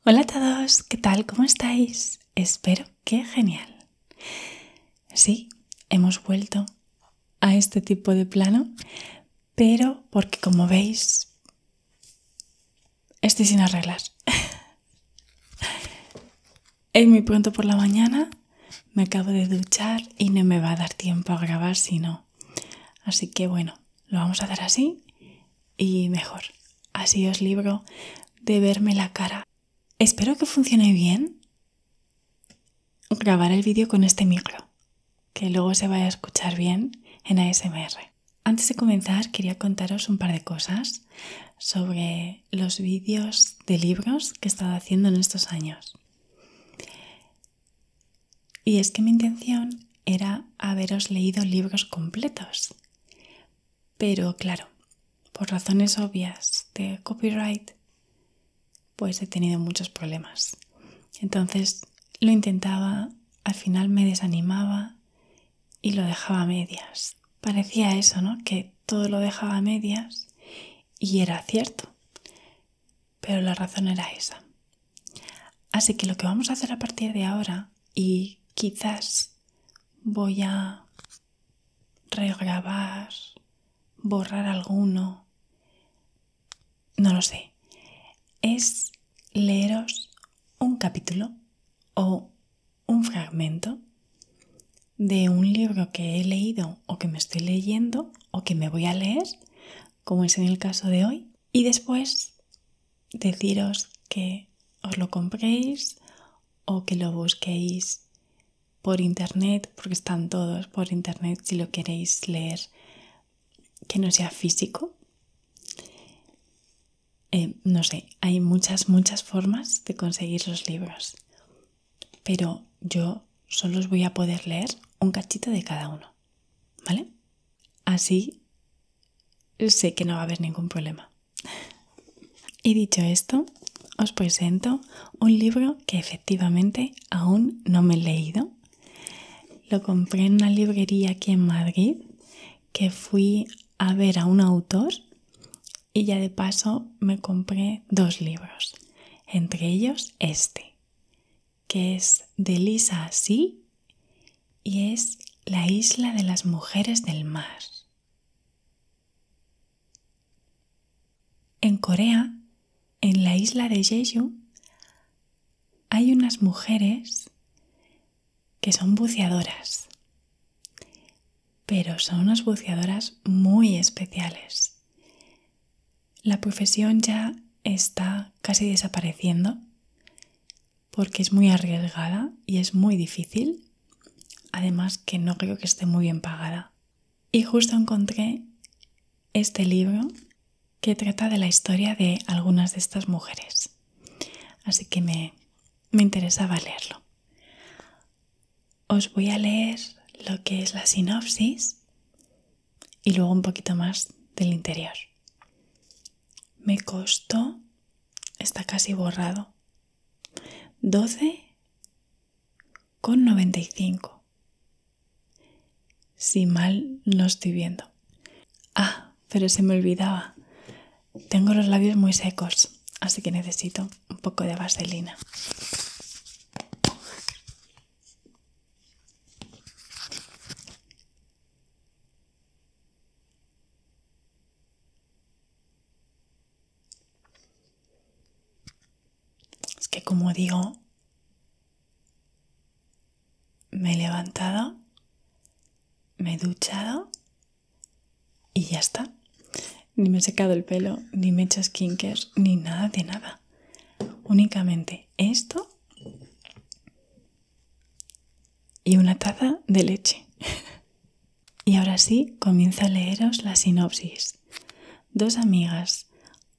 Hola a todos, ¿qué tal? ¿Cómo estáis? Espero que genial. Sí, hemos vuelto a este tipo de plano, pero porque como veis, estoy sin arreglar. Es muy pronto por la mañana, me acabo de duchar y no me va a dar tiempo a grabar si no. Así que bueno, lo vamos a hacer así y mejor. Así os libro de verme la cara. Espero que funcione bien grabar el vídeo con este micro, que luego se vaya a escuchar bien en ASMR. Antes de comenzar quería contaros un par de cosas sobre los vídeos de libros que he estado haciendo en estos años. Y es que mi intención era haberos leído libros completos. Pero claro, por razones obvias de copyright, pues he tenido muchos problemas. Entonces lo intentaba, al final me desanimaba y lo dejaba a medias. Parecía eso, ¿no? Que todo lo dejaba a medias y era cierto. Pero la razón era esa. Así que lo que vamos a hacer a partir de ahora, y quizás voy a regrabar, borrar alguno, no lo sé, es leeros un capítulo o un fragmento de un libro que he leído o que me estoy leyendo o que me voy a leer, como es en el caso de hoy, y después deciros que os lo compréis o que lo busquéis por internet, porque están todos por internet si lo queréis leer que no sea físico. No sé, hay muchas formas de conseguir los libros, pero yo solo os voy a poder leer un cachito de cada uno, ¿vale? Así sé que no va a haber ningún problema. Y dicho esto, os presento un libro que efectivamente aún no me he leído. Lo compré en una librería aquí en Madrid, que fui a ver a un autor y ya de paso me compré 2 libros, entre ellos este, que es de Lisa Si y es La isla de las mujeres del mar. En Corea, en la isla de Jeju, hay unas mujeres que son buceadoras, pero son unas buceadoras muy especiales. La profesión ya está casi desapareciendo porque es muy arriesgada y es muy difícil, además que no creo que esté muy bien pagada. Y justo encontré este libro que trata de la historia de algunas de estas mujeres, así que me interesaba leerlo. Os voy a leer lo que es la sinopsis y luego un poquito más del interior. Me costó, está casi borrado, 12,95. Si mal no estoy viendo. Ah, pero se me olvidaba. Tengo los labios muy secos, así que necesito un poco de vaselina. Es que como digo, me he levantado, me he duchado y ya está. Ni me he secado el pelo, ni me he hecho skincare, ni nada de nada. Únicamente esto y una taza de leche. Y ahora sí, comienzo a leeros la sinopsis. 2 amigas,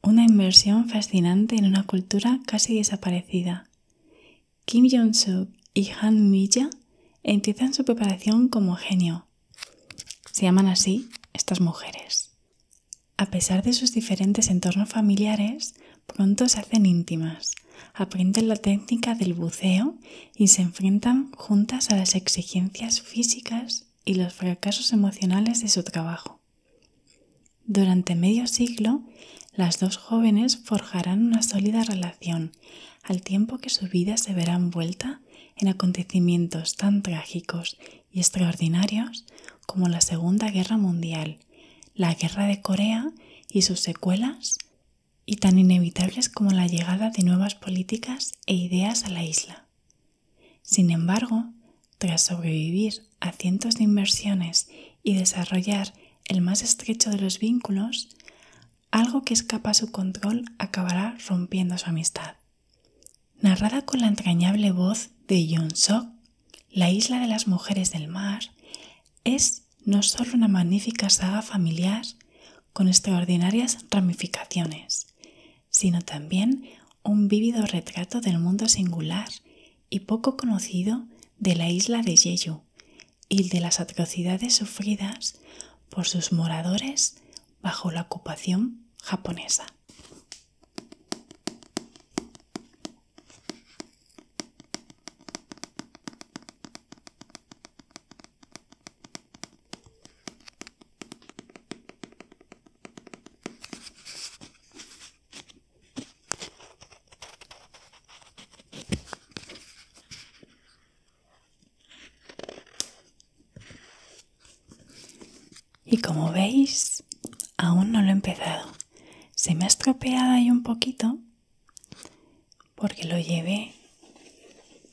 una inmersión fascinante en una cultura casi desaparecida. Kim Jong-suk y Han Mi-ja empiezan su preparación como genio. Se llaman así estas mujeres. A pesar de sus diferentes entornos familiares, pronto se hacen íntimas, aprenden la técnica del buceo y se enfrentan juntas a las exigencias físicas y los fracasos emocionales de su trabajo. Durante medio siglo, las dos jóvenes forjarán una sólida relación, al tiempo que su vida se verá envuelta en acontecimientos tan trágicos y extraordinarios como la Segunda Guerra Mundial, la Guerra de Corea y sus secuelas, y tan inevitables como la llegada de nuevas políticas e ideas a la isla. Sin embargo, tras sobrevivir a cientos de inversiones y desarrollar el más estrecho de los vínculos, algo que escapa a su control acabará rompiendo su amistad. Narrada con la entrañable voz de Yoon-sok, La isla de las mujeres del mar es no solo una magnífica saga familiar con extraordinarias ramificaciones, sino también un vívido retrato del mundo singular y poco conocido de la isla de Jeju y de las atrocidades sufridas por sus moradores bajo la ocupación japonesa. Y como veis, aún no lo he empezado. Se me ha estropeado ahí un poquito porque lo llevé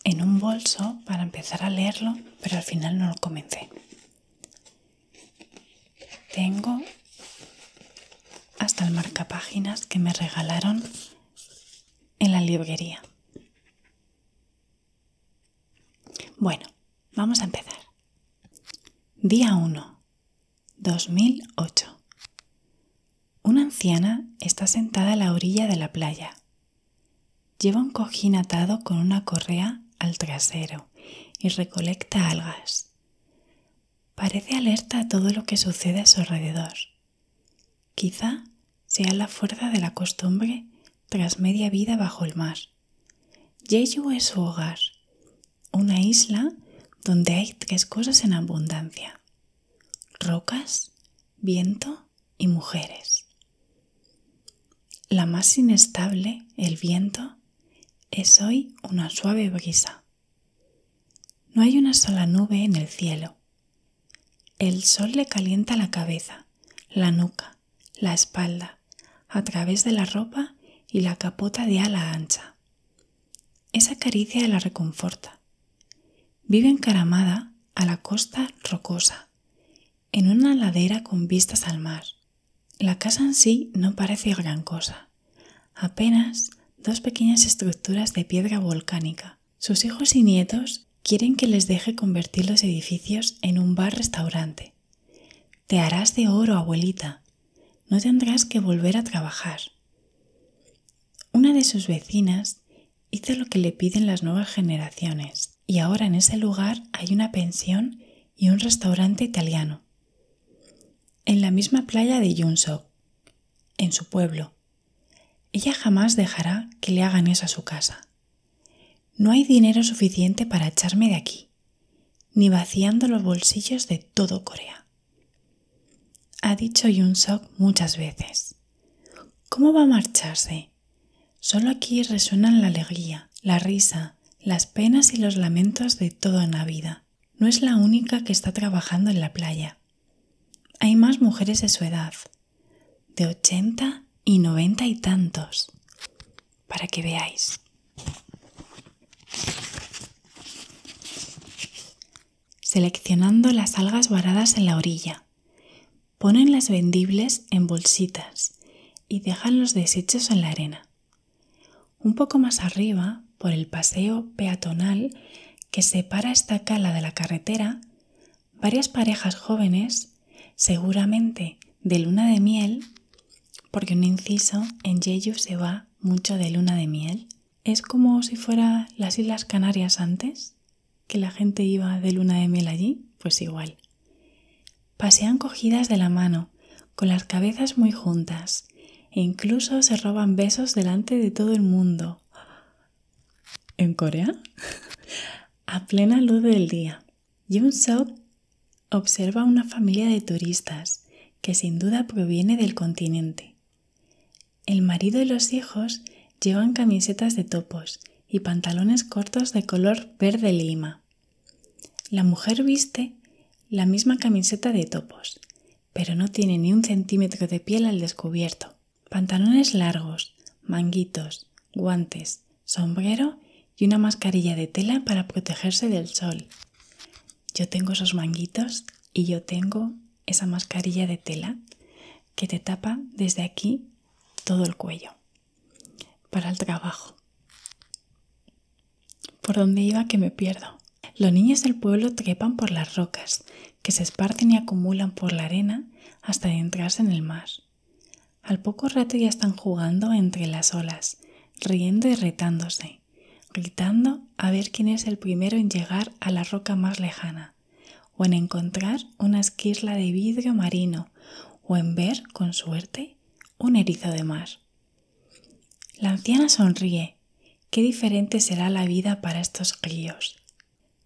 en un bolso para empezar a leerlo, pero al final no lo comencé. Tengo hasta el marcapáginas que me regalaron en la librería. Bueno, vamos a empezar. Día 1. 2008. Una anciana está sentada a la orilla de la playa. Lleva un cojín atado con una correa al trasero y recolecta algas. Parece alerta a todo lo que sucede a su alrededor. Quizá sea la fuerza de la costumbre tras media vida bajo el mar. Jeju es su hogar, una isla donde hay 3 cosas en abundancia: rocas, viento y mujeres. La más inestable, el viento, es hoy una suave brisa. No hay una sola nube en el cielo. El sol le calienta la cabeza, la nuca, la espalda, a través de la ropa y la capota de ala ancha. Esa caricia la reconforta. Vive encaramada a la costa rocosa, en una ladera con vistas al mar. La casa en sí no parece gran cosa, apenas 2 pequeñas estructuras de piedra volcánica. Sus hijos y nietos quieren que les deje convertir los edificios en un bar-restaurante. Te harás de oro, abuelita. No tendrás que volver a trabajar. Una de sus vecinas hizo lo que le piden las nuevas generaciones y ahora en ese lugar hay una pensión y un restaurante italiano. En la misma playa de Yoon-sok, en su pueblo. Ella jamás dejará que le hagan eso a su casa. No hay dinero suficiente para echarme de aquí, ni vaciando los bolsillos de todo Corea. Ha dicho Yoon-sok muchas veces. ¿Cómo va a marcharse? Solo aquí resuenan la alegría, la risa, las penas y los lamentos de toda una vida. No es la única que está trabajando en la playa. Hay más mujeres de su edad, de 80 y 90 y tantos, para que veáis. Seleccionando las algas varadas en la orilla, ponen las vendibles en bolsitas y dejan los desechos en la arena. Un poco más arriba, por el paseo peatonal que separa esta cala de la carretera, varias parejas jóvenes, seguramente de luna de miel, porque un inciso, en Jeju se va mucho de luna de miel. Es como si fuera las Islas Canarias antes, que la gente iba de luna de miel allí, pues igual. Pasean cogidas de la mano, con las cabezas muy juntas, e incluso se roban besos delante de todo el mundo. ¿En Corea? A plena luz del día. Yoon-sok observa una familia de turistas que sin duda proviene del continente. El marido y los hijos llevan camisetas de topos y pantalones cortos de color verde lima. La mujer viste la misma camiseta de topos, pero no tiene ni 1 centímetro de piel al descubierto. Pantalones largos, manguitos, guantes, sombrero y una mascarilla de tela para protegerse del sol. Yo tengo esos manguitos y yo tengo esa mascarilla de tela que te tapa desde aquí todo el cuello para el trabajo. ¿Por dónde iba que me pierdo? Los niños del pueblo trepan por las rocas, que se esparcen y acumulan por la arena hasta adentrarse en el mar. Al poco rato ya están jugando entre las olas, riendo y retándose, gritando a ver quién es el primero en llegar a la roca más lejana, o en encontrar una esquirla de vidrio marino, o en ver, con suerte, un erizo de mar. La anciana sonríe. Qué diferente será la vida para estos críos.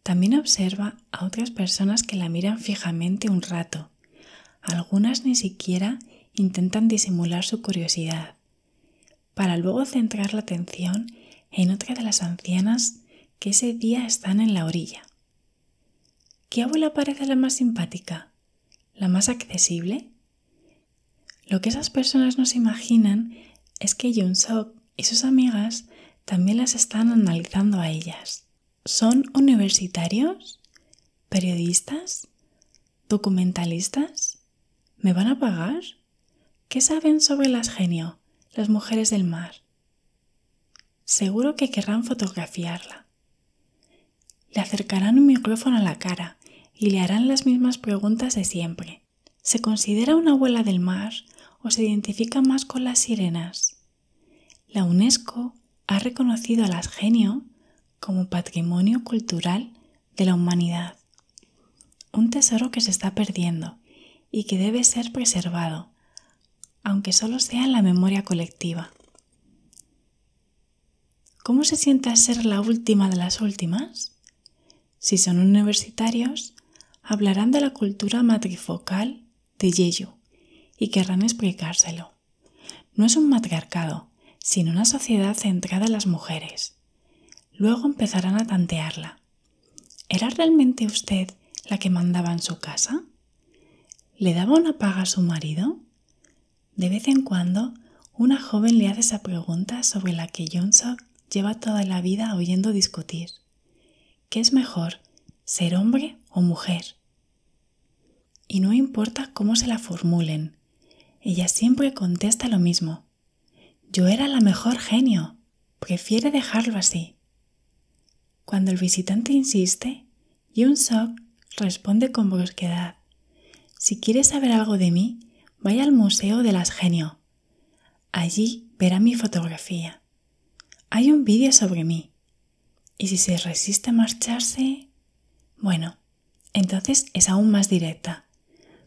También observa a otras personas que la miran fijamente un rato. Algunas ni siquiera intentan disimular su curiosidad, para luego centrar la atención en otra de las ancianas que ese día están en la orilla. ¿Qué abuela parece la más simpática? ¿La más accesible? Lo que esas personas no se imaginan es que Yoon-sok y sus amigas también las están analizando a ellas. ¿Son universitarios? ¿Periodistas? ¿Documentalistas? ¿Me van a pagar? ¿Qué saben sobre las genio, las mujeres del mar? Seguro que querrán fotografiarla. Le acercarán un micrófono a la cara y le harán las mismas preguntas de siempre. ¿Se considera una abuela del mar o se identifica más con las sirenas? La UNESCO ha reconocido a las genio como patrimonio cultural de la humanidad. Un tesoro que se está perdiendo y que debe ser preservado, aunque solo sea en la memoria colectiva. ¿Cómo se siente ser la última de las últimas? Si son universitarios, hablarán de la cultura matrifocal de Jeju y querrán explicárselo. No es un matriarcado, sino una sociedad centrada en las mujeres. Luego empezarán a tantearla. ¿Era realmente usted la que mandaba en su casa? ¿Le daba una paga a su marido? De vez en cuando, una joven le hace esa pregunta sobre la que Yoon-sok lleva toda la vida oyendo discutir. ¿Qué es mejor, ser hombre o mujer? Y no importa cómo se la formulen, ella siempre contesta lo mismo. Yo era la mejor genio, prefiere dejarlo así. Cuando el visitante insiste, Yoon-sok responde con brusquedad. Si quiere saber algo de mí, vaya al Museo de las Genio. Allí verá mi fotografía. Hay un vídeo sobre mí. Y si se resiste a marcharse, bueno, entonces es aún más directa.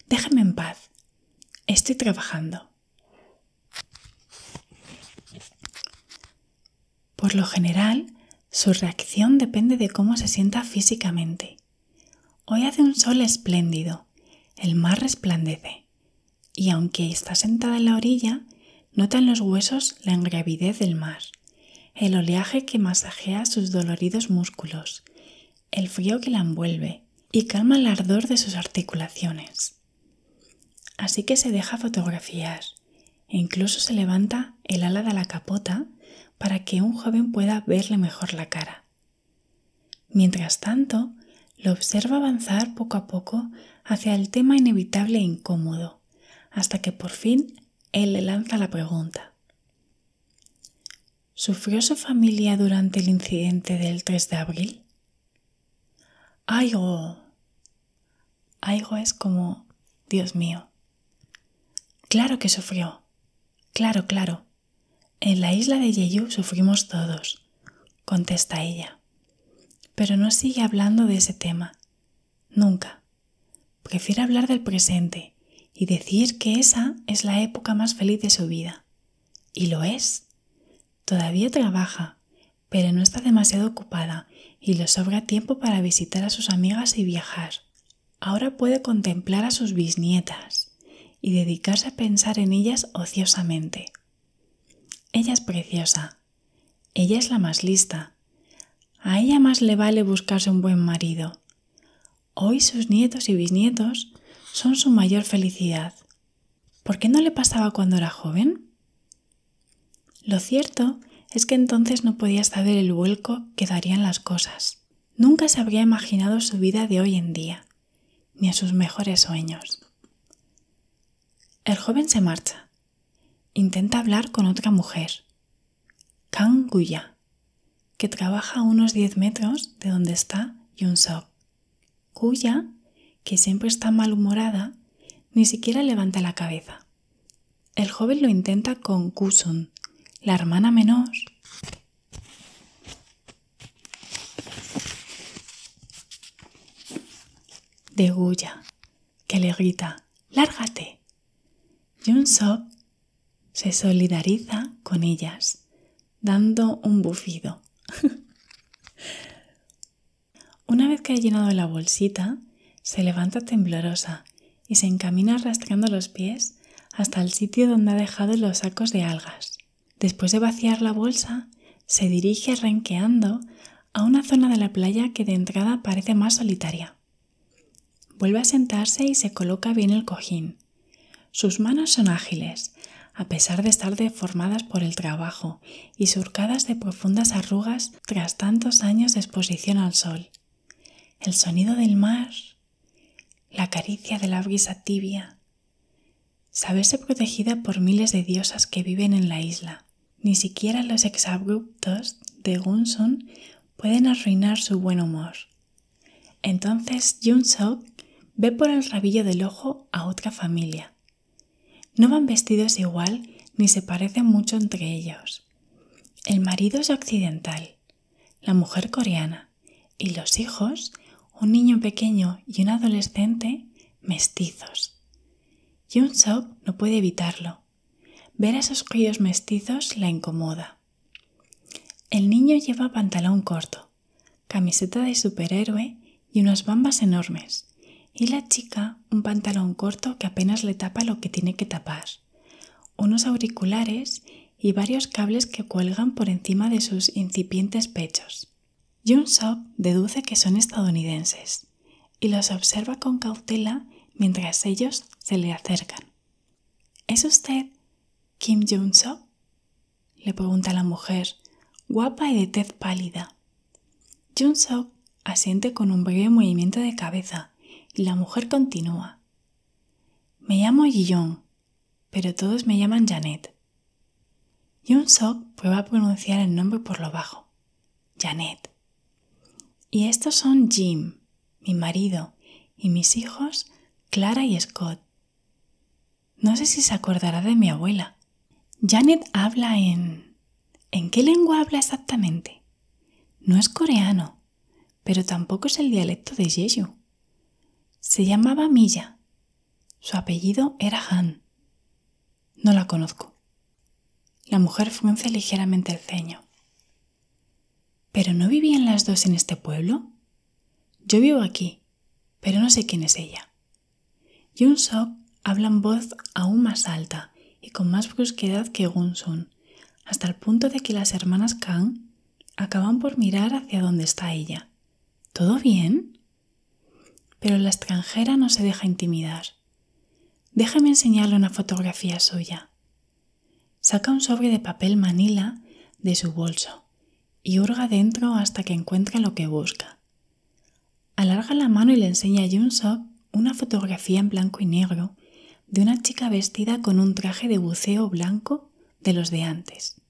Déjame en paz. Estoy trabajando. Por lo general, su reacción depende de cómo se sienta físicamente. Hoy hace un sol espléndido, el mar resplandece, y aunque está sentada en la orilla, nota en los huesos la ingravidez del mar, el oleaje que masajea sus doloridos músculos, el frío que la envuelve y calma el ardor de sus articulaciones. Así que se deja fotografiar e incluso se levanta el ala de la capota para que un joven pueda verle mejor la cara. Mientras tanto, lo observa avanzar poco a poco hacia el tema inevitable e incómodo, hasta que por fin él le lanza la pregunta. ¿Sufrió su familia durante el incidente del 3 de abril? Aigo. Aigo es como, Dios mío. Claro que sufrió. Claro, claro. En la isla de Jeju sufrimos todos, contesta ella. Pero no sigue hablando de ese tema. Nunca. Prefiere hablar del presente y decir que esa es la época más feliz de su vida. Y lo es. Todavía trabaja, pero no está demasiado ocupada y le sobra tiempo para visitar a sus amigas y viajar. Ahora puede contemplar a sus bisnietas y dedicarse a pensar en ellas ociosamente. Ella es preciosa. Ella es la más lista. A ella más le vale buscarse un buen marido. Hoy sus nietos y bisnietos son su mayor felicidad. ¿Por qué no le pasaba cuando era joven? Lo cierto es que entonces no podía saber el vuelco que darían las cosas. Nunca se habría imaginado su vida de hoy en día, ni a sus mejores sueños. El joven se marcha. Intenta hablar con otra mujer, Kang Guya, que trabaja a unos 10 metros de donde está Yun-Sok. Guya, que siempre está malhumorada, ni siquiera levanta la cabeza. El joven lo intenta con Kusun, la hermana menor, de Guya, que le grita «¡Lárgate!». Yun-Sok se solidariza con ellas, dando un bufido. Una vez que ha llenado la bolsita, se levanta temblorosa y se encamina arrastrando los pies hasta el sitio donde ha dejado los sacos de algas. Después de vaciar la bolsa, se dirige renqueando a una zona de la playa que de entrada parece más solitaria. Vuelve a sentarse y se coloca bien el cojín. Sus manos son ágiles, a pesar de estar deformadas por el trabajo y surcadas de profundas arrugas tras tantos años de exposición al sol. El sonido del mar, la caricia de la brisa tibia. Saberse protegida por miles de diosas que viven en la isla. Ni siquiera los exabruptos de Gunsun pueden arruinar su buen humor. Entonces Yun-Sok ve por el rabillo del ojo a otra familia. No van vestidos igual ni se parecen mucho entre ellos. El marido es occidental, la mujer coreana y los hijos, un niño pequeño y un adolescente, mestizos. Yun-Sok no puede evitarlo. Ver a esos críos mestizos la incomoda. El niño lleva pantalón corto, camiseta de superhéroe y unas bambas enormes, y la chica un pantalón corto que apenas le tapa lo que tiene que tapar, unos auriculares y varios cables que cuelgan por encima de sus incipientes pechos. Yun-Sok deduce que son estadounidenses y los observa con cautela mientras ellos se le acercan. ¿Es usted Kim Yun-Sok?, le pregunta la mujer, guapa y de tez pálida. Yun-Sok asiente con un breve movimiento de cabeza y la mujer continúa. Me llamo Ji-young, pero todos me llaman Janet. Yun-Sok prueba a pronunciar el nombre por lo bajo. Janet. Y estos son Jim, mi marido, y mis hijos, Clara y Scott. No sé si se acordará de mi abuela. Janet habla ¿En qué lengua habla exactamente? No es coreano, pero tampoco es el dialecto de Jeju. Se llamaba Milla. Su apellido era Han. No la conozco. La mujer frunce ligeramente el ceño. ¿Pero no vivían las dos en este pueblo? Yo vivo aquí, pero no sé quién es ella. Yun-Sok habla en voz aún más alta y con más brusquedad que Gunsun, hasta el punto de que las hermanas Kang acaban por mirar hacia donde está ella. ¿Todo bien? Pero la extranjera no se deja intimidar. Déjame enseñarle una fotografía suya. Saca un sobre de papel manila de su bolso y hurga dentro hasta que encuentra lo que busca. Alarga la mano y le enseña a Yun-Sok una fotografía en blanco y negro de una chica vestida con un traje de buceo blanco de los de antes.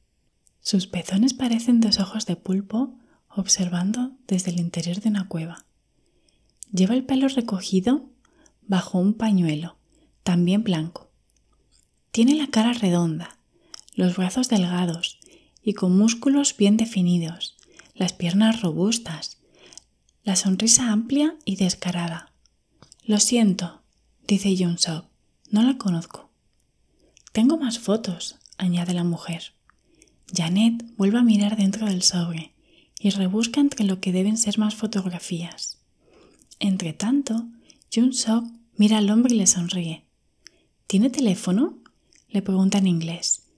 Sus pezones parecen dos ojos de pulpo observando desde el interior de una cueva. Lleva el pelo recogido bajo un pañuelo, también blanco. Tiene la cara redonda, los brazos delgados y con músculos bien definidos, las piernas robustas, la sonrisa amplia y descarada. Lo siento, dice Yun-Sok, no la conozco. Tengo más fotos, añade la mujer. Janet vuelve a mirar dentro del sobre y rebusca entre lo que deben ser más fotografías. Entre tanto, Yun-Sok mira al hombre y le sonríe. ¿Tiene teléfono?, le pregunta en inglés,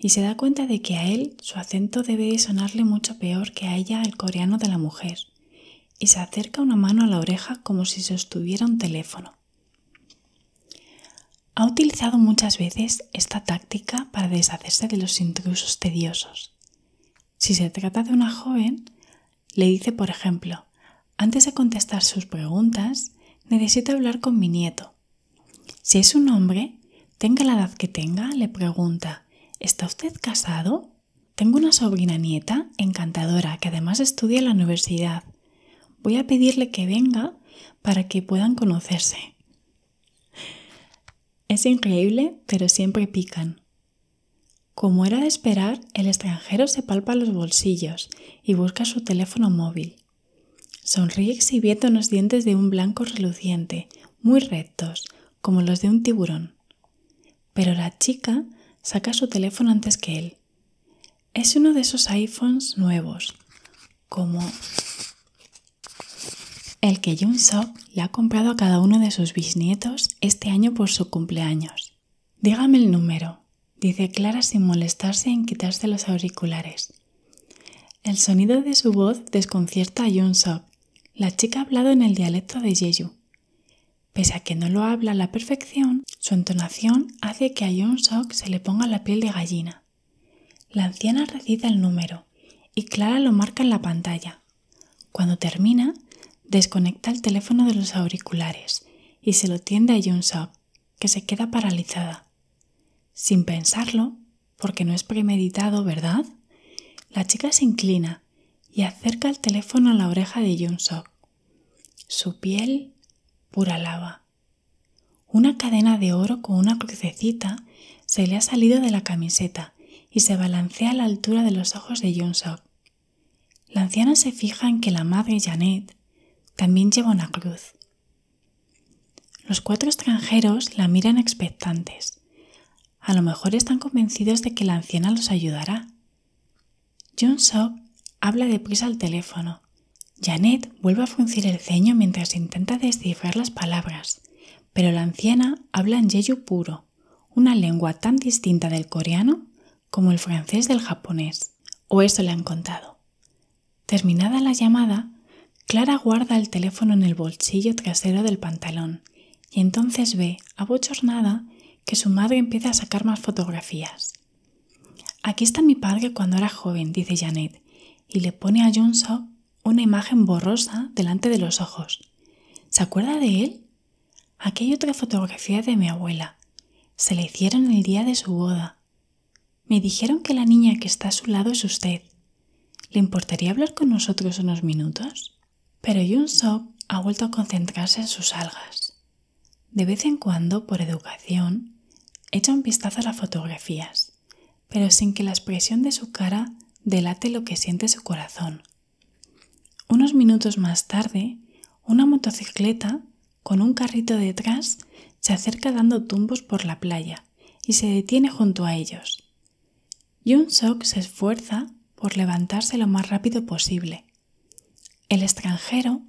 y se da cuenta de que a él su acento debe de sonarle mucho peor que a ella el coreano de la mujer, y se acerca una mano a la oreja como si sostuviera un teléfono. Ha utilizado muchas veces esta táctica para deshacerse de los intrusos tediosos. Si se trata de una joven, le dice, por ejemplo, antes de contestar sus preguntas, necesito hablar con mi nieto. Si es un hombre, tenga la edad que tenga, le pregunta, ¿está usted casado? Tengo una sobrina nieta encantadora que además estudia en la universidad. Voy a pedirle que venga para que puedan conocerse. Es increíble, pero siempre pican. Como era de esperar, el extranjero se palpa los bolsillos y busca su teléfono móvil. Sonríe exhibiendo unos dientes de un blanco reluciente, muy rectos, como los de un tiburón. Pero la chica saca su teléfono antes que él. Es uno de esos iPhones nuevos, como el que Yoon Sok le ha comprado a cada uno de sus bisnietos este año por su cumpleaños. Dígame el número, dice Clara sin molestarse en quitarse los auriculares. El sonido de su voz desconcierta a Yoon Sok. La chica ha hablado en el dialecto de Jeju. Pese a que no lo habla a la perfección, su entonación hace que a Yoon Sok se le ponga la piel de gallina. La anciana recita el número y Clara lo marca en la pantalla. Cuando termina, desconecta el teléfono de los auriculares y se lo tiende a Yoon Sok, que se queda paralizada. Sin pensarlo, porque no es premeditado, ¿verdad? La chica se inclina y acerca el teléfono a la oreja de Yoon Sok. Su piel, pura lava. Una cadena de oro con una crucecita se le ha salido de la camiseta y se balancea a la altura de los ojos de Yoon Sok. La anciana se fija en que la madre Janet también lleva una cruz. Los 4 extranjeros la miran expectantes. A lo mejor están convencidos de que la anciana los ayudará. Yoon Sok habla deprisa al teléfono. Janet vuelve a fruncir el ceño mientras intenta descifrar las palabras, pero la anciana habla en Jeju puro, una lengua tan distinta del coreano como el francés del japonés, o eso le han contado. Terminada la llamada, Clara guarda el teléfono en el bolsillo trasero del pantalón y entonces ve, abochornada, que su madre empieza a sacar más fotografías. Aquí está mi padre cuando era joven, dice Janet, y le pone a Yoon Sok una imagen borrosa delante de los ojos. ¿Se acuerda de él? Aquí hay otra fotografía de mi abuela. Se la hicieron el día de su boda. Me dijeron que la niña que está a su lado es usted. ¿Le importaría hablar con nosotros unos minutos? Pero Yoon Sok ha vuelto a concentrarse en sus algas. De vez en cuando, por educación, echa un vistazo a las fotografías, pero sin que la expresión de su cara delate lo que siente su corazón. Unos minutos más tarde, una motocicleta con un carrito detrás se acerca dando tumbos por la playa y se detiene junto a ellos. Yoon Sok se esfuerza por levantarse lo más rápido posible. El extranjero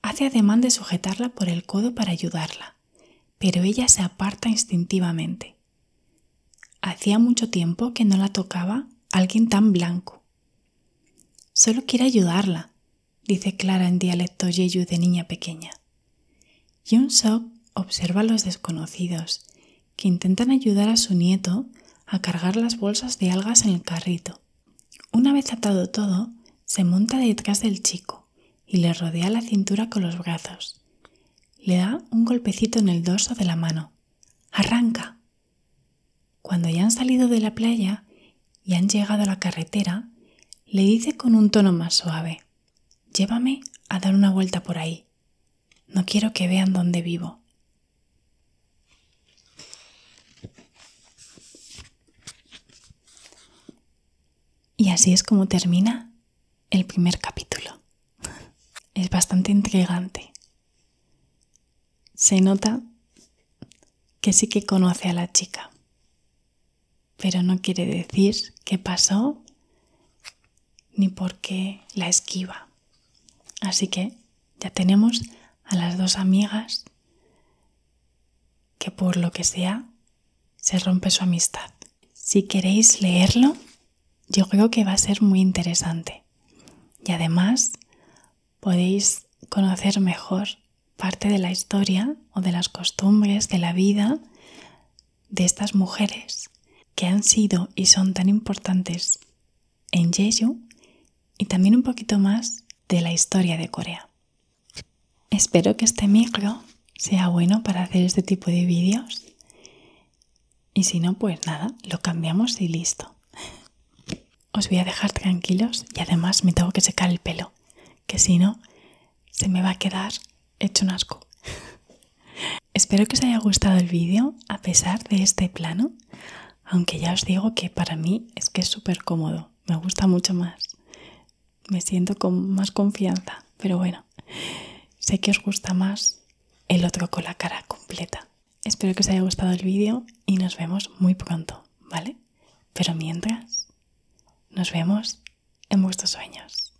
hace ademán de sujetarla por el codo para ayudarla, pero ella se aparta instintivamente. Hacía mucho tiempo que no la tocaba alguien tan blanco. Solo quiere ayudarla, dice Clara en dialecto Jeju de niña pequeña. Yoon Sok observa a los desconocidos, que intentan ayudar a su nieto a cargar las bolsas de algas en el carrito. Una vez atado todo, se monta detrás del chico y le rodea la cintura con los brazos. Le da un golpecito en el dorso de la mano. ¡Arranca! Cuando ya han salido de la playa y han llegado a la carretera, le dice con un tono más suave: «Llévame a dar una vuelta por ahí. No quiero que vean dónde vivo». Y así es como termina el primer capítulo. Es bastante intrigante. Se nota que sí que conoce a la chica, pero no quiere decir qué pasó ni por qué la esquiva. Así que ya tenemos a las dos amigas que por lo que sea se rompe su amistad. Si queréis leerlo, yo creo que va a ser muy interesante. Y además podéis conocer mejor parte de la historia o de las costumbres de la vida de estas mujeres que han sido y son tan importantes en Jeju y también un poquito más de la historia de Corea. Espero que este micro sea bueno para hacer este tipo de vídeos y si no, pues nada, lo cambiamos y listo. Os voy a dejar tranquilos y además me tengo que secar el pelo, que si no, se me va a quedar hecho un asco. Espero que os haya gustado el vídeo a pesar de este plano, aunque ya os digo que para mí es que es súper cómodo, me gusta mucho más, me siento con más confianza, pero bueno, sé que os gusta más el otro con la cara completa. Espero que os haya gustado el vídeo y nos vemos muy pronto, ¿vale? Pero mientras, nos vemos en vuestros sueños.